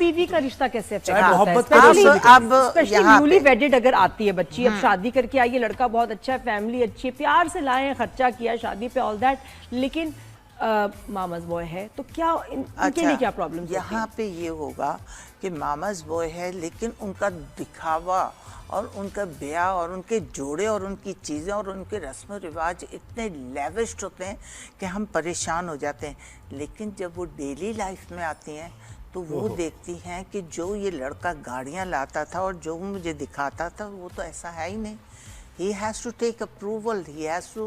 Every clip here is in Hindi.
पीवी का रिश्ता कैसे चाहे affect मोहब्बत होता है? अब स्पेशली यहाँ न्यूली पे वेडेड अगर आती है बच्ची, अब शादी करके आई है, लड़का बहुत अच्छा है, फैमिली अच्छी है, प्यार से लाए हैं, खर्चा किया शादी पे, ऑल दैट, लेकिन मामाज बॉय है, तो क्या इनके लिए क्या प्रॉब्लम? यहाँ पे ये होगा कि मामाज बॉय है, लेकिन उनका दिखावा और उनका ब्याह और उनके जोड़े और उनकी चीज़ें और उनके रस्म रिवाज इतने लेविश्ड होते हैं कि हम परेशान हो जाते हैं। लेकिन जब वो डेली लाइफ में आती हैं तो वो देखती हैं कि जो ये लड़का गाड़ियाँ लाता था और जो मुझे दिखाता था वो तो ऐसा है ही नहीं। He has to take approval. He has to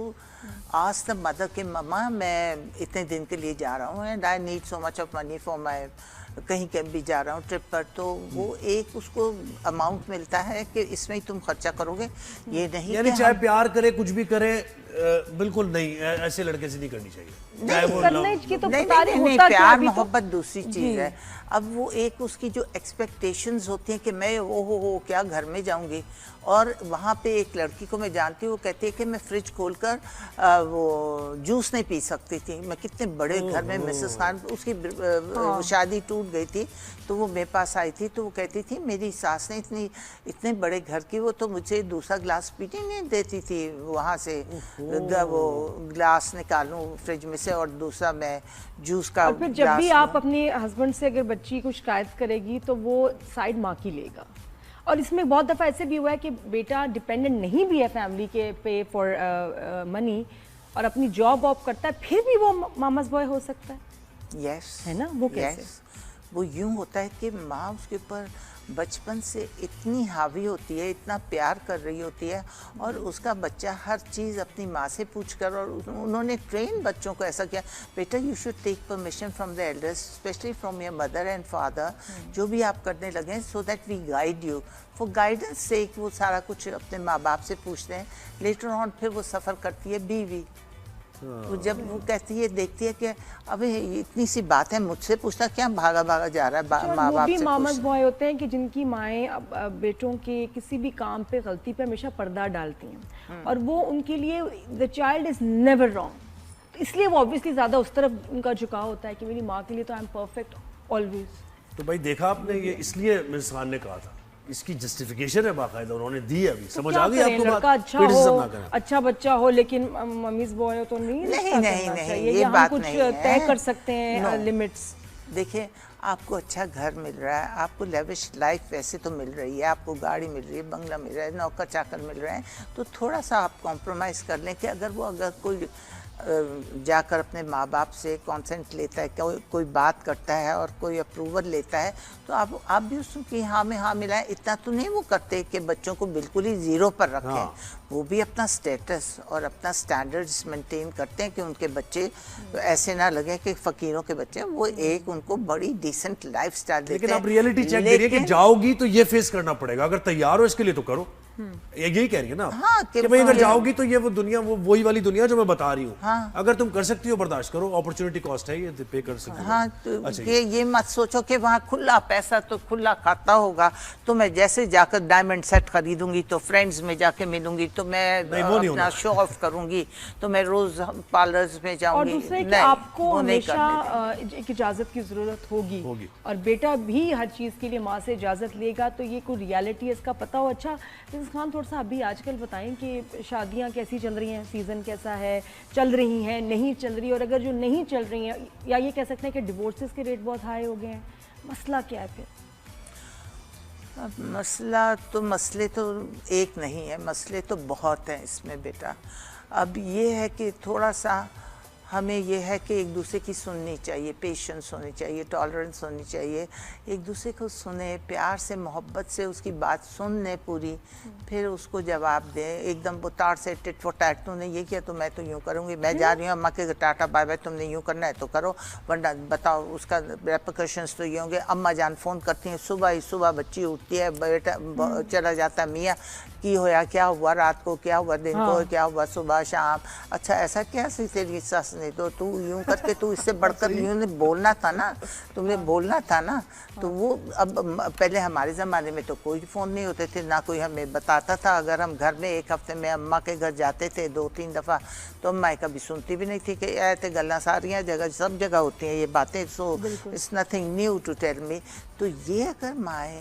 ask the mother कि मम्मा मैं इतने दिन के लिए जा रहा हूँ and I need so much of money for my कहीं कहीं भी जा रहा हूँ ट्रिप पर, तो वो एक उसको अमाउंट मिलता है कि इसमें ही तुम खर्चा करोगे, ये नहीं यानी चाहे प्यार करे कुछ भी करे, बिल्कुल नहीं, ऐसे लड़के से नहीं करनी चाहिए। नहीं, प्यार मोहब्बत दूसरी चीज है। अब वो एक उसकी जो एक्सपेक्टेशंस होती हैं कि मैं वो हो क्या घर में जाऊंगी, और वहाँ पे एक लड़की को मैं जानती हूँ, वो कहती है कि मैं फ्रिज खोलकर वो जूस नहीं पी सकती थी। मैं कितने बड़े घर में मिसेस खान, उसकी शादी टूट गई थी तो वो मेरे पास आई थी, तो वो कहती थी मेरी सास ने इतने बड़े घर की, वो तो मुझे दूसरा ग्लास पीने नहीं देती थी, वहाँ से वो ग्लास निकालूं फ्रिज में से और दूसरा मैं जूस का। और फिर जब भी आप अपने हस्बैंड से अगर बच्ची को शिकायत करेगी तो वो साइड माँ की लेगा। और इसमें बहुत दफ़ा ऐसे भी हुआ है कि बेटा डिपेंडेंट नहीं भी है फैमिली के पे फॉर मनी और अपनी जॉब वॉब करता है, फिर भी वो मामाज बॉय हो सकता है। यस है ना, वो कैसे? वो यूं होता है कि माँ उसके ऊपर बचपन से इतनी हावी होती है, इतना प्यार कर रही होती है, और उसका बच्चा हर चीज़ अपनी माँ से पूछकर, और उन्होंने ट्रेन बच्चों को ऐसा किया, बेटा you should take permission from the elders, specially from your mother and father, जो भी आप करने लगे, so that we guide you. For guidance से वो सारा कुछ अपने माँ बाप से पूछते हैं। लेटर ऑन फिर वो सफ़र करती है बीवी, तो जब वो कहती है, देखती है कि अबे इतनी सी बात है, मुझसे पूछना क्या, भागा भागा जा रहा है माँ बाप से। मामाज बॉय होते हैं कि जिनकी माएँ बेटों के किसी भी काम पे गलती पे हमेशा पर्दा डालती हैं, और वो उनके लिए the child is never wrong, इसलिए वो ऑब्वियसली ज़्यादा उस तरफ उनका झुकाव होता है कि मेरी माँ के लिए तो आई एम परफेक्ट ऑलवेज। तो भाई देखा आपने, ये इसलिए मिस खान ने कहा था, इसकी जस्टिफिकेशन है बाकायदा, उन्होंने दी है। अभी समझ आ गई आपको बात? अच्छा हो, अच्छा बच्चा हो, लेकिन मम्मीज बॉय हो तो नहीं, ये बात कुछ नहीं है। तय कर सकते हैं लिमिट्स। देखिए, आपको अच्छा घर मिल रहा है, आपको लेविश लाइफ वैसे तो मिल रही है, आपको गाड़ी मिल रही है, बंगला मिल रहा है, नौकर चाकर मिल रहे हैं, तो थोड़ा सा आप कॉम्प्रोमाइज़ कर लें कि अगर कोई जाकर अपने माँ बाप से कॉन्सेंट लेता है, कोई बात करता है और कोई अप्रूवल लेता है, तो आप भी उसकी हाँ में हाँ मिलाएं। इतना तो नहीं वो करते कि बच्चों को बिल्कुल ही ज़ीरो पर रखें। हाँ। वो भी अपना स्टेटस और अपना स्टैंडर्ड्स मेंटेन करते हैं कि उनके बच्चे ऐसे ना लगे कि फ़कीरों के बच्चे, वो एक उनको बड़ी डिसेंट लाइफ स्टाइल देते हैं। लेकिन आप रियलिटी चेक करिए कि जाओगी तो ये फेस करना पड़ेगा, अगर तैयार हो इसके लिए तो करो। यही कह रही है ना हाँ, कि भाई अगर जाओगी तो ये वो दुनिया, वो वही वाली दुनिया जो मैं बता रही हूँ। हाँ। अगर तुम कर सकती हो बर्दाश्त करो, अपॉर्चुनिटी कॉस्ट है, ये पे कर सकती हो। हाँ, तो अच्छा, ये मत सोचो कि वहाँ खुला पैसा तो खुला खाता होगा, तो मैं जैसे जाकर डायमंड सेट खरीदूंगी तो फ्रेंड्स में जाके मिलूंगी, तो मैं अपना शो ऑफ करूंगी, तो मैं रोज पार्लर्स में जाऊंगी। और दूसरे कि आपको हमेशा एक इजाजत की जरूरत होगी, और बेटा भी हर चीज के लिए माँ से इजाजत लेगा, तो ये कोई रियलिटी है इसका पता हो। अच्छा मिसेस खान, थोड़ा सा अभी आजकल बताएं कि शादियां कैसी चल रही हैं, सीजन कैसा है, चल रही हैं, नहीं चल रही, और अगर जो नहीं चल रही हैं, या ये कह सकते हैं कि डिवोर्सेस के रेट बहुत हाई हो गए हैं, मसला क्या है फिर? मसले तो एक नहीं है, मसले तो बहुत हैं इसमें बेटा। अब ये है कि थोड़ा सा हमें यह है कि एक दूसरे की सुननी चाहिए, पेशेंस होनी चाहिए, टॉलरेंस होनी चाहिए, एक दूसरे को सुने, प्यार से मोहब्बत से उसकी बात सुन ले पूरी, फिर उसको जवाब दें। एकदम बुतार से टिट फॉर टैट, तूने ये किया तो मैं तो यूँ करूँगी, मैं जा रही हूँ अम्मा के टाटा बाय बाय, तुमने यूँ करना है तो करो, वरना बताओ उसका रेपरकशंस तो ये होंगे। अम्मा जान फ़ोन करती हैं, सुबह ही सुबह बच्ची उठती है, बेटा चला जाता है, मियाँ की होया, क्या हुआ रात को, क्या हुआ दिन को, क्या हुआ सुबह शाम, अच्छा ऐसा क्या सी तेरी सास ने, तो तू यूं करके, तू इससे बढ़कर यूं बोलना था ना, तुमने बोलना था ना। तो वो अब पहले हमारे ज़माने में तो कोई फ़ोन नहीं होते थे, ना कोई हमें बताता था। अगर हम घर में एक हफ्ते में अम्मा के घर जाते थे 2-3 दफ़ा, तो अम्मा कभी सुनती भी नहीं थी कि ऐसे गल्ला सारियाँ जगह सब जगह होती हैं ये बातें, so it's nothing new to tell me. तो ये अगर माएँ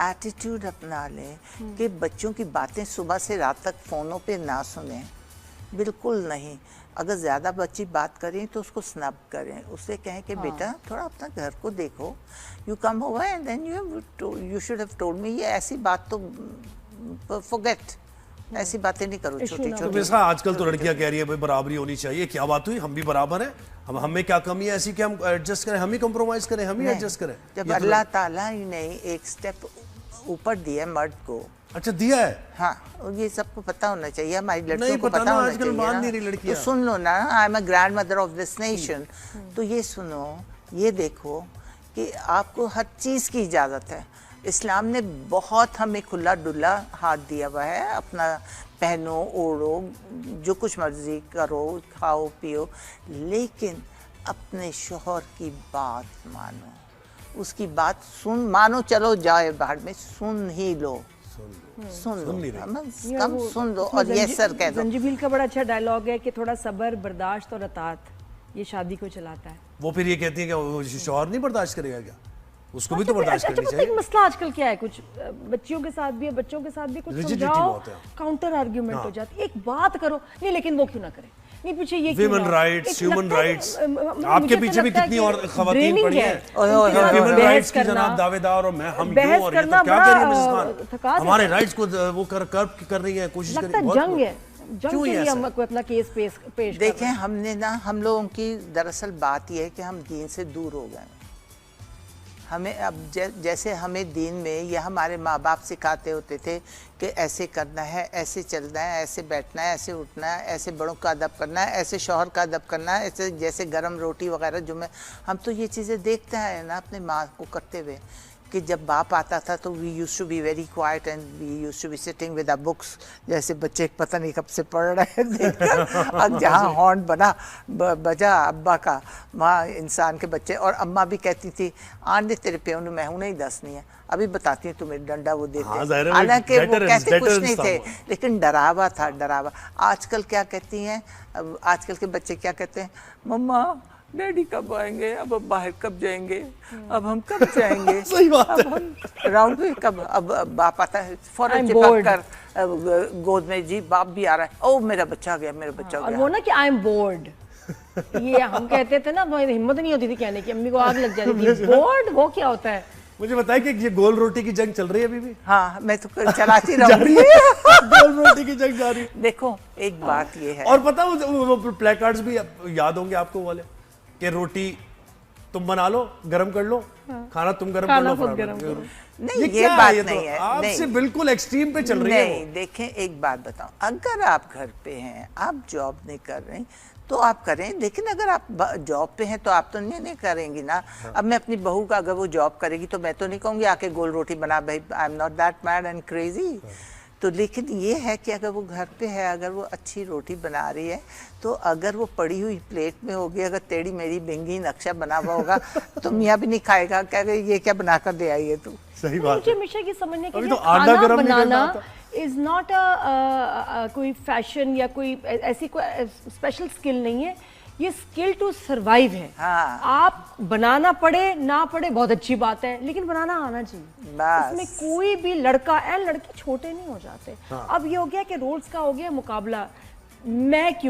एटीट्यूड अपना लें कि बच्चों की बातें सुबह से रात तक फ़ोनों पे ना सुनें, बिल्कुल नहीं। अगर ज़्यादा बच्ची बात करें तो उसको स्नब करें, उससे कहें कि बेटा थोड़ा अपना घर को देखो, you come over and then you should have told me, ये ऐसी बात तो फॉरगेट, ऐसी बातें नहीं करो छोटी तो छोटी। वैसा आजकल तो लड़कियां कह रही है भाई बराबरी होनी चाहिए, क्या बात हुई, हम भी बराबर हैं, हम हमें क्या कमी है ऐसी कि हम एडजस्ट करें, हम ही कॉम्प्रोमाइज करें, हम ही एडजस्ट करें। जब अल्लाह ताला ही नहीं एक स्टेप ऊपर दिया मर्द को। अच्छा दिया है। हाँ, और ये सबको पता होना चाहिए, हमारी नहीं लड़कियों को पता पता ना, होना आजकल मान नहीं रही चाहिए ना। लड़कियां। तो सुन लो ना, I am a grand mother of this nation, तो ये सुनो, ये देखो कि आपको हर चीज़ की इजाज़त है। इस्लाम ने बहुत हमें खुला डुला हाथ दिया हुआ है, अपना पहनो ओढ़ो, जो कुछ मर्जी करो, खाओ पियो, लेकिन अपने शोहर की बात मानो, उसकी बात मानो, चलो जाए बाहर में सुन ही लो, सुन लो, कम सुन लो और ये सर कह दो। जंजीबील का बड़ा अच्छा डायलॉग है कि थोड़ा सब्र, बर्दाश्त और अतात ये शादी को चलाता है। वो फिर ये कहती है कि वो शौहर नहीं बर्दाश्त करेगा क्या, उसको भी तो बर्दाश्त करनी चाहिए। मसला आजकल क्या है, कुछ बच्चियों के साथ भी है, बच्चों के साथ भी कुछ समझाओ, काउंटर आर्ग्यूमेंट हो जाती है, एक बात करो, नहीं लेकिन वो क्यों ना करे, नहीं पीछे ये विमेन राइट्स, ह्यूमन राइट्स, आपके पीछे भी कितनी और खवातीन पड़ी हैं, विमेन राइट्स की जनाब दावेदार, और मैं हम यूं, और ये तो क्या कह रही है मिसेस खान, हमारे राइट्स को वो कर रही है, कोशिश कर रही है, जंग है, जंग के लिए हम कोई अपना केस पेश देखें। हमने ना, हम लोगों की दरअसल बात यह है कि हम दीन से दूर हो गए। हमें अब जैसे हमें दीन में या हमारे माँ बाप सिखाते होते थे कि ऐसे करना है, ऐसे चलना है, ऐसे बैठना है, ऐसे उठना है, ऐसे बड़ों का अदब करना है, ऐसे शौहर का अदब करना है, ऐसे जैसे गरम रोटी वगैरह, जो हम तो ये चीज़ें देखते हैं ना अपने माँ को करते हुए, कि जब बाप आता था तो we used to be very quite and we used to be sitting with our books, जैसे बच्चे पता नहीं कब से पढ़ रहे हैं देखकर। अब जहाँ हॉर्न बजा अब्बा का, वहाँ इंसान के बच्चे, और अम्मा भी कहती थी आने तेरे प्यो ने मैं हूँ नहीं दसनी है, अभी बताती हूँ तुम्हें, डंडा वो देते, हालांकि वो कहते कुछ नहीं थे, लेकिन डरावा था, डरावा। आजकल क्या कहती हैं, आजकल के बच्चे क्या कहते हैं, मम्मा डैडी कब आएंगे, अब बाहर कब जाएंगे, अब हम कब जाएंगे, सही बात है, अब हम राउंड पे कब, अब बाप आता है फौरन चिपक कर गोद में, जी बाप भी आ रहा है, ओ मेरा बच्चा आ गया, मेरा बच्चा आ गया। और वो ना कि आई एम बोर्ड, ये हम कहते थे ना, हिम्मत नहीं होती थी कहने की, अम्मी को आग लग जाती थी। बोर्ड वो क्या होता है? मुझे बताया कि ये गोल रोटी की जंग चल रही है अभी भी। हाँ, मैं तो चलाती रहूंगी। गोल रोटी की जंग जारी है। देखो एक बात ये है, और पता वो प्लेकार्ड्स भी याद होंगे आपको वाले, कि रोटी तुम बना लो, गरम कर लो, खाना तुम गरम कर लो, नहीं ये बात नहीं है, आपसे बिल्कुल एक्सट्रीम पे चल रही है। नहीं देखें, एक बात बताऊं, अगर आप घर पे हैं, आप जॉब नहीं कर रहे तो आप करें, लेकिन अगर आप जॉब पे हैं तो आप तो नहीं करेंगी ना। अब मैं अपनी बहू का, अगर वो जॉब करेगी तो मैं तो नहीं कहूँगी आके गोल रोटी बना, भाई I am not that mad and crazy. तो लेकिन ये है कि अगर वो घर पे है, अगर वो अच्छी रोटी बना रही है, तो अगर वो पड़ी हुई प्लेट में होगी, अगर टेढ़ी मेरी बिंगी नक्शा बना हुआ होगा तो मियाँ भी नहीं खाएगा, कहेगा ये क्या बना कर दे आई है तू। सही बात है। हमेशा की समझने के अभी लिए तो आटा खाना गरम बनाना इज नॉट कोई फैशन या कोई ऐसी कोई स्पेशल स्किल नहीं है, ये स्किल टू सरवाइव है। हाँ। आप बनाना पड़े ना पड़े बहुत अच्छी बात है, लेकिन बनाना आना चाहिए। इसमें कोई भी लड़का एंड लड़की छोटे नहीं हो जाते। हाँ। अब ये हो गया कि रोल्स का हो गया मुकाबला, मैं क्यों